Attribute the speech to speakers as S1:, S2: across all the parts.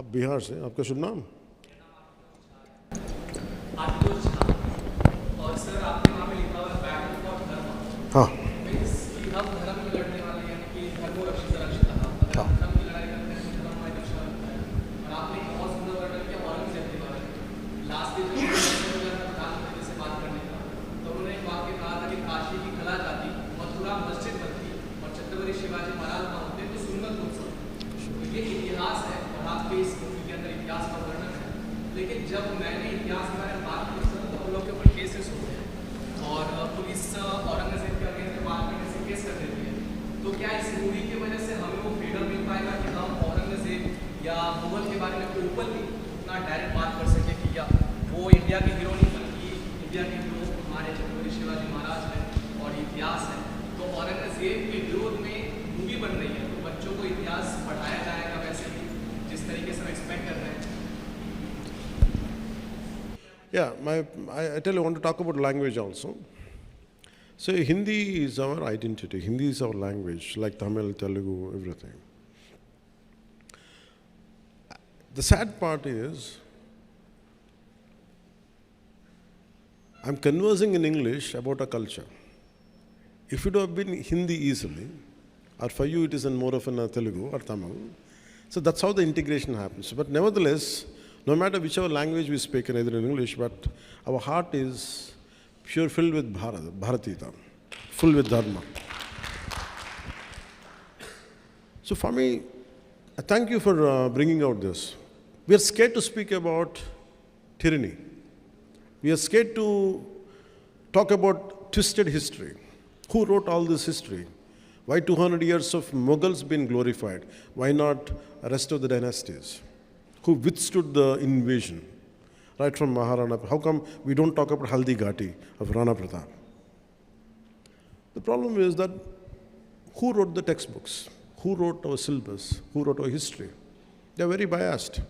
S1: आप बिहार से, आपका शुभ नाम?
S2: और सर आपके नाम में लिखा हुआ है बैटल फॉर धर्म।
S1: हाँ
S2: मीन्स कि हम धर्म में लड़ने वाले हैं, कि धर्मो रक्षित रक्षिता। अगर हम धर्म की लड़ाई करते हैं तो धर्म हमारी रक्षा करता है। और आपने एक बहुत सुंदर वर्णन किया औरंगजेब के बारे में। लास्ट दिन प्रधानमंत्री से बात करने का, तो उन्होंने एक वाक्य कहा था कि काशी की खला जाती, मथुरा मस्जिद बनती और छत्रपति शिवाजी महाराज वहाँ होते तो सुन्नत उत्सव। तो ये इतिहास है और आपके इस मूवी के अंदर इतिहास का वर्णन है। लेकिन जब मैंने इतिहास के बारे में बात की तो हम लोग के ऊपर केसेस होते हैं और पुलिस औरंगजेब के अगेंस्ट में बात करने से केस कर देती है। तो क्या इस मूवी की वजह से हमें वो फ्रीडम मिल पाएगा कि हम औरंगजेब या मुगल के बारे में ओपनली उतना डायरेक्ट बात कर सके कि या वो इंडिया के हीरो नहीं बल्कि इंडिया के हीरो हमारे छत्रपति शिवाजी महाराज हैं और इतिहास है। तो औरंगजेब के विरोध में मूवी बन रही है, तो बच्चों को इतिहास पढ़ाया जाएगा वैसे ही जिस तरीके से हम एक्सपेक्ट कर रहे हैं।
S1: Yeah, I tell you, I want to talk about language also. So Hindi is our identity. Hindi is our language, like Tamil, Telugu, everything. The sad part is, I'm conversing in English about a culture. If it would have been Hindi easily, or for you it is in more of a Telugu or Tamil, so that's how the integration happens. But nevertheless, no matter whichever language we speak, either in English, but our heart is pure, filled with Bharatita, full with Dharma. So for me, I thank you for bringing out this. We are scared to speak about tyranny. We are scared to talk about twisted history. Who wrote all this history? Why 200 years of Mughals been glorified? Why not the rest of the dynasties? Who withstood the invasion, right from Maharana? How come we don't talk about Haldi Ghati of Rana Pratap? The problem is that who wrote the textbooks? Who wrote our syllabus? Who wrote our history? They are very biased.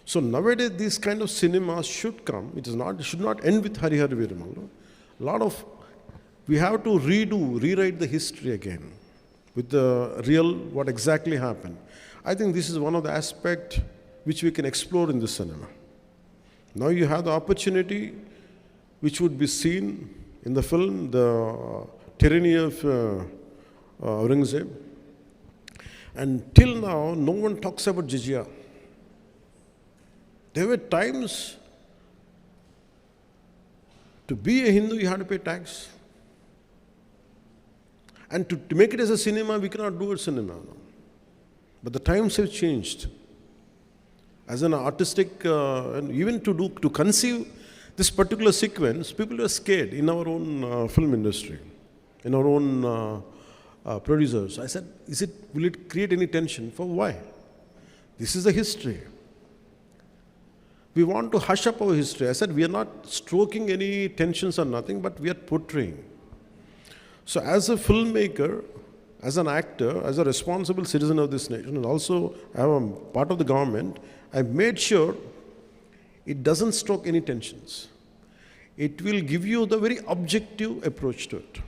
S1: So nowadays, these kind of cinemas should come. It should not end with Harihar Veeramallu. We have to rewrite the history again with the real, what exactly happened. I think this is one of the aspects which we can explore in the cinema. Now you have the opportunity which would be seen in the film, the tyranny of Aurangzeb. And till now, no one talks about jizya. There were times to be a Hindu, you had to pay tax. And to make it as a cinema, we cannot do a cinema now. But the times have changed. As an artistic, and even to conceive this particular sequence, people were scared in our own film industry, in our own producers. I said, will it create any tension? For why? This is the history. We want to hush up our history. I said, we are not stroking any tensions or nothing, but we are portraying. So as a filmmaker, as an actor, as a responsible citizen of this nation, and also I am part of the government, I made sure it doesn't stroke any tensions. It will give you the very objective approach to it.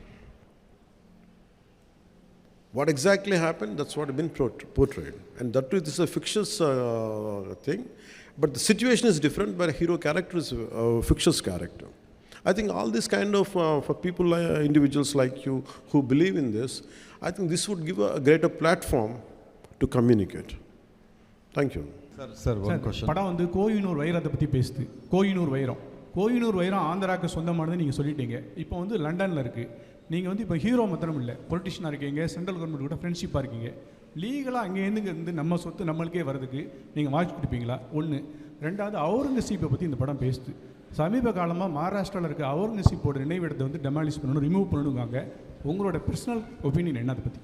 S1: What exactly happened, that's what has been portrayed. And that too, this is a fictitious thing, but the situation is different, where a hero character is a fictitious character. I think all this kind of, for people, individuals like you who believe in this, I think this would give a greater platform to communicate. Thank you.
S3: Sir, one question. படம் வந்து கோயினூர் வைரத்தை பற்றி பேசுது. கோயினூர் வைரம் ஆந்திராவுக்கு சொந்தமானது நீங்கள் சொல்லிட்டீங்க. இப்போ வந்து லண்டனில் இருக்குது. நீங்கள் வந்து இப்போ ஹீரோ மாத்திரம் இல்லை, பொலிட்டிஷியனாக இருக்கீங்க, சென்ட்ரல் கவர்மெண்ட் கூட ஃப்ரெண்ட்ஷிப்பாக இருக்கீங்க. லீகலாக அங்கேருந்து நம்ம சொத்து நம்மளுக்கே வரதுக்கு நீங்கள் வாய்ப்பு கொடுப்பீங்களா? ஒன்று. ரெண்டாவது, அவுரங்கசீப்பை பற்றி இந்த படம் பேசுது. சமீப காலமாக மகாராஷ்டிராவில் இருக்க அவுரங்கசீப்போட நினைவிடத்தை வந்து டெமாலிஷ் பண்ணணும், ரிமூவ் பண்ணணுங்காங்க. உங்களோட பர்சனல் ஒப்பீனியன் என்ன அதை பற்றி?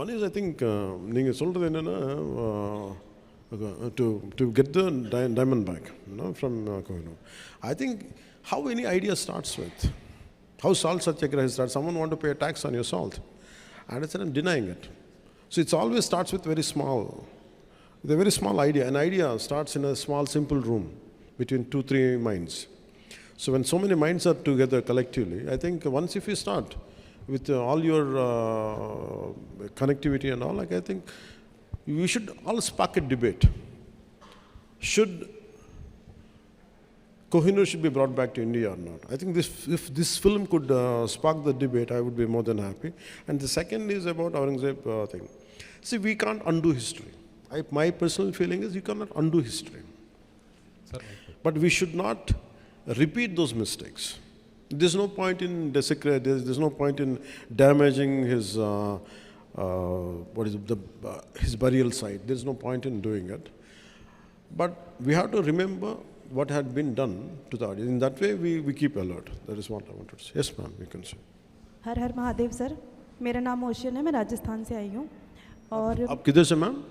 S1: One is, I think, நீங்கள் சொல்கிறது என்னென்னா, to get the diamond back, from Kohinoor. I think how any idea starts with, how salt satyagraha starts. Someone want to pay a tax on your salt, and I said, I'm denying it. So it always starts with a very small idea. An idea starts in a small, simple room between 2-3 minds. So when so many minds are together collectively, I think once if you start with all your connectivity and all, like I think we should all spark a debate. Should Kohinoor should be brought back to India or not? I think if this film could spark the debate, I would be more than happy. And the second is about Aurangzeb thing. See, we can't undo history. My personal feeling is you cannot undo history.
S4: Sir,
S1: But we should not repeat those mistakes. There's no point in desecrating, there's no point in damaging his, his burial site. There's no point in doing it. But we have to remember what had been done to the audience. In that way, we keep alert. That is what I wanted to say. Yes, ma'am, you can say.
S5: Her her Mahadev sir, मेरा नाम ocean है, मैं राजस्थान से आई हूँ और
S1: आप किधर से मैम?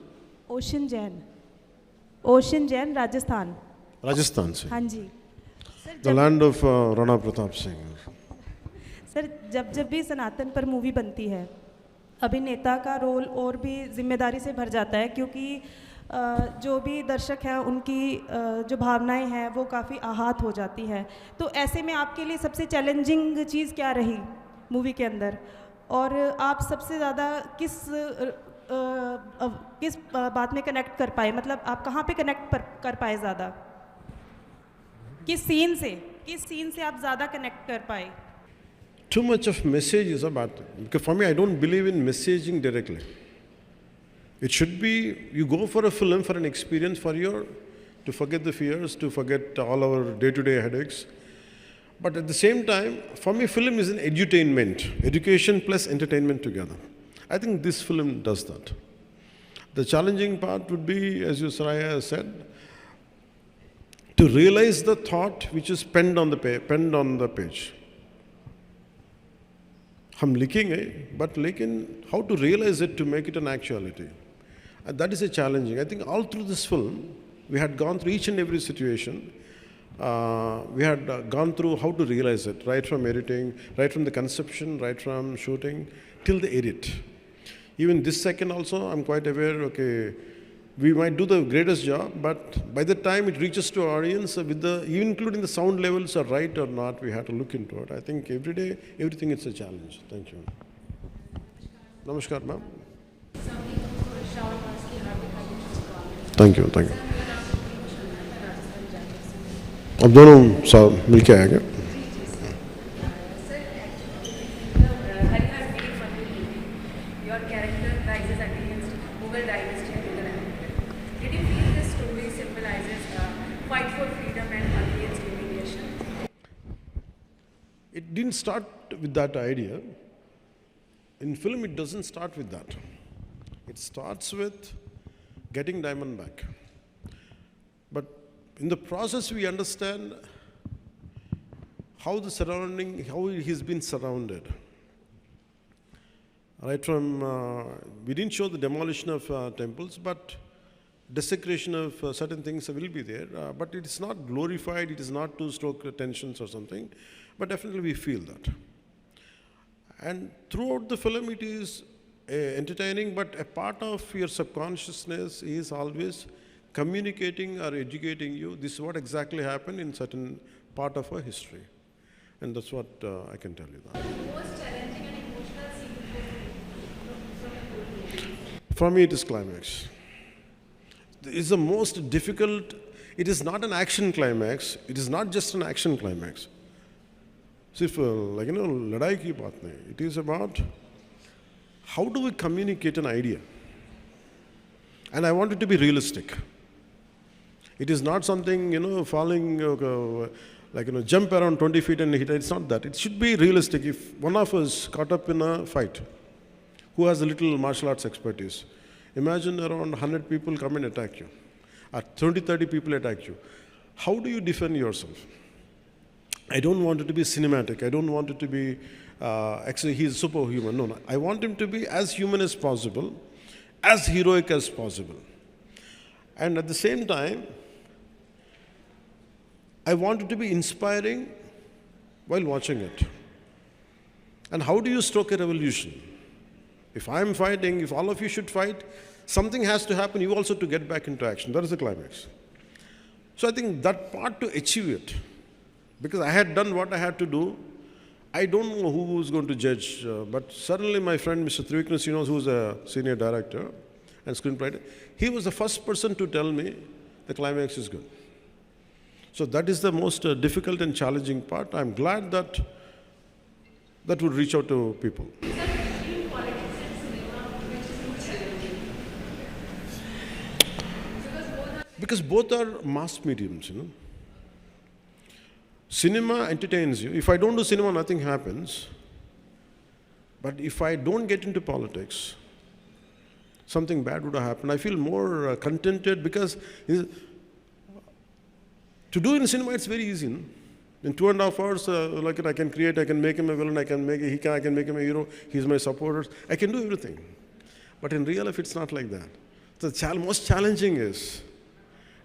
S5: ओशन जैन राजस्थान।
S1: राजस्थान से।
S5: हाँ जी sir.
S1: The land of Rana Pratap Singh.
S5: Sir जब भी सनातन पर मूवी बनती है, अभिनेता का रोल और भी जिम्मेदारी से भर जाता है, क्योंकि जो भी दर्शक हैं उनकी जो भावनाएं हैं वो काफ़ी आहत हो जाती है। तो ऐसे में आपके लिए सबसे चैलेंजिंग चीज़ क्या रही मूवी के अंदर, और आप सबसे ज़्यादा किस बात में कनेक्ट कर पाए, मतलब आप कहाँ पे कनेक्ट कर पाए ज़्यादा, किस सीन से आप ज़्यादा कनेक्ट कर पाए?
S1: Too much of message is a bad thing. Because for me, I don't believe in messaging directly. It should be, you go for a film for an experience to forget the fears, to forget all our day-to-day headaches. But at the same time, for me, film is an edutainment, education plus entertainment together. I think this film does that. The challenging part would be, as you Saraya said, to realize the thought which is penned on the page. हम लिखेंगे, but how to realize it to make it an actuality. And that is a challenging. I think all through this film, we had gone through each and every situation. We had gone through how to realize it, right from editing, right from the conception, right from shooting, till the edit. Even this second also, I'm quite aware, okay, we might do the greatest job, but by the time it reaches to our audience, even including the sound levels are right or not, we have to look into it. I think every day, everything is a challenge. Thank you. Namaskar, ma'am. Thank you. अब दोनों साथ मिलके आएंगे.
S6: Your character rises against Mughal dynasty and Mughal empire. Did you feel this story symbolizes fight for freedom and against humiliation?
S1: It didn't start with that idea. In film, it doesn't start with that. It starts with getting Diamond back. But in the process, we understand how he's been surrounded. Right from, we didn't show the demolition of temples, but desecration of certain things will be there. But it is not glorified, it is not to stoke tensions or something, but definitely we feel that. And throughout the film, it is entertaining, but a part of your subconsciousness is always communicating or educating you. This is what exactly happened in certain part of our history. And that's what I can tell you that.
S6: Most challenging and emotional scene from a movie?
S1: For me, it is climax. It is the most difficult. It is not an action climax. It is not just an action climax. सिर्फ लड़ाई की बात नहीं. It is about how do we communicate an idea. And I want it to be realistic. It is not something, falling, jump around 20 feet and hit. It's not that. It should be realistic. If one of us caught up in a fight, who has a little martial arts expertise, imagine around 100 people come and attack you, or 20, 30 people attack you. How do you defend yourself? I don't want it to be cinematic. I don't want it to be, actually he's superhuman. No. I want him to be as human as possible, as heroic as possible. And at the same time, I want it to be inspiring while watching it. And how do you stoke a revolution? If I'm fighting, if all of you should fight, something has to happen, you also to get back into action. That is the climax. So I think that part to achieve it, because I had done what I had to do, I don't know who is going to judge, but certainly my friend Mr. Trivikram Srinivas, who is a senior director, and screenplay. He was the first person to tell me the climax is good. So that is the most difficult and challenging part. I'm glad that that would reach out to people. Because both are mass mediums, you know. Cinema entertains you. If I don't do cinema, nothing happens. But if I don't get into politics, something bad would have happened. I feel more contented because to do in cinema, it's very easy. No? In 2.5 hours, like I can create, I can make him a villain, I can make him a hero. He's my supporter. I can do everything. But in real life, it's not like that. The most challenging is,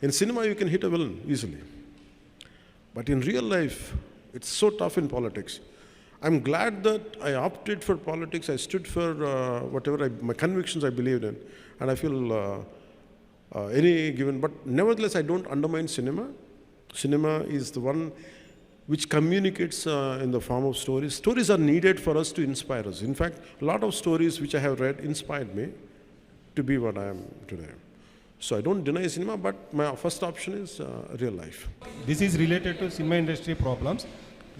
S1: in cinema, you can hit a villain easily. But in real life, it's so tough in politics. I'm glad that I opted for politics. I stood for whatever my convictions I believed in. And I feel any given. But nevertheless, I don't undermine cinema. Cinema is the one which communicates in the form of stories. Stories are needed for us to inspire us. In fact, a lot of stories which I have read inspired me to be what I am today. So I don't deny cinema, but my first option is real life.
S4: This is related to cinema industry problems,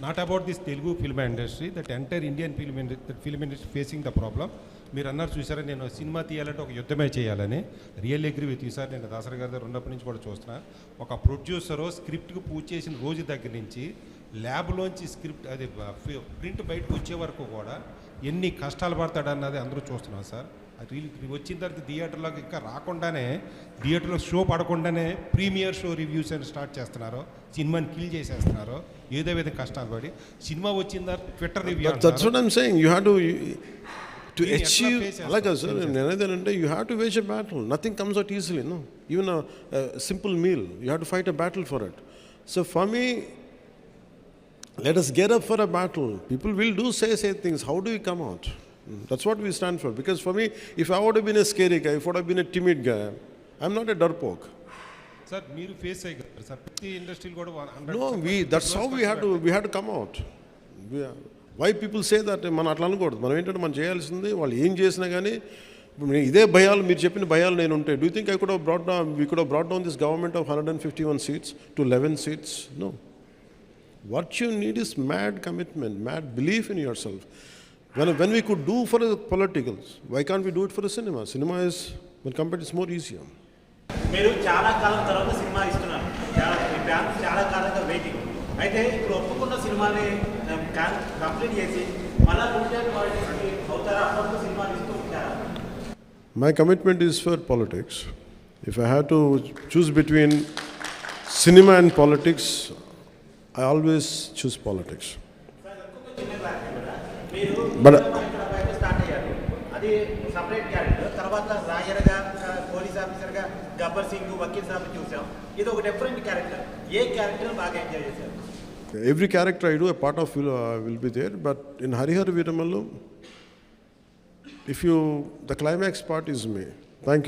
S4: not about this Telugu film industry, that entire Indian film industry facing the problem. మీరు అన్నారు చూసారా, నేను cinema తీయాలంటే ఒక యుద్ధమే చేయాలని. Real agree with you sir. నేను దాసరి గారి దగ్గర ఉన్నప్పటి నుంచి కూడా చూస్తున్నా. ఒక ప్రొడ్యూసరు స్క్రిప్ట్కి పూజ చేసిన రోజు దగ్గర నుంచి ల్యాబ్లోంచి స్క్రిప్ట్ అది ప్రింట్ బయటకు వచ్చే వరకు కూడా ఎన్ని కష్టాలు పడతాడన్నది అందరూ చూస్తున్నాం సార్. అది వచ్చిన తర్వాత థియేటర్లోకి ఇంకా రాకుండానే, థియేటర్లో షో పడకుండానే ప్రీమియర్ షో రివ్యూస్ అని స్టార్ట్ చేస్తున్నారు. సినిమాని కిల్ చేసేస్తున్నారు. ఏదో విధంగా కష్టాలు పడి సినిమా వచ్చిన తర్వాత Twitter review.
S1: That's what I'm saying. You have to achieve, like I said, you have to wage a battle. Nothing comes out easily, no. Even a simple meal, you have to fight a battle for it. So for me, let us get up for a battle. People will say things. How do we come out? That's what we stand for. Because for me, if I would have been a scary guy, if I would have been a timid guy, I'm not a darpoke.
S4: Sir మీరు face అయ్యారు sir. ప్రతి ఇండస్ట్రీలో కూడా
S1: No, that's how we had to come out. Why people say that మనం అట్లా అనకూడదు. మనం ఏంటంటే మనం చేయాల్సింది, వాళ్ళు ఏం చేసినా కానీ ఇదే భయాలు, మీరు చెప్పిన భయాలు నేను ఉంటాయి. Do you think we could have brought down this government of 151 seats to 11 seats? No. What you need is mad commitment, mad belief in yourself. When we could do for the politicals, why can't we do it for the cinema? Cinema is, when compared, it's more easier.
S7: మీరు చాలా కాలం తర్వాత cinema ఇస్తున్నారు. మీ fans చాలా కాలంగా waiting. అయితే ఇప్పుడు ఒప్పుకున్న సినిమాని కంప్లీట్ చేసి మళ్ళీ పొలిటికల్ పాలిటిక్స్కి అవుతారా? అప్పుడు సినిమాలు ఇస్తూ ఉంటారా?
S1: My commitment is for politics. If I had to choose between cinema and politics, I always choose politics. But
S7: start అయ్యారు. అది సపరేట్ క్యారెక్టర్. తర్వాత రాయర్గా, పోలీస్ ఆఫీసర్గా గబ్బర్ సింగ్, వకీల్ సాబ్ చూసాం. ఇది ఒక డిఫరెంట్ క్యారెక్టర్. ఏ క్యారెక్టర్ బాగా ఎంజాయ్ చేశారు?
S1: every character I do, a part of will be there. But in Harihara Veeramallu, the climax part is me. Thank you.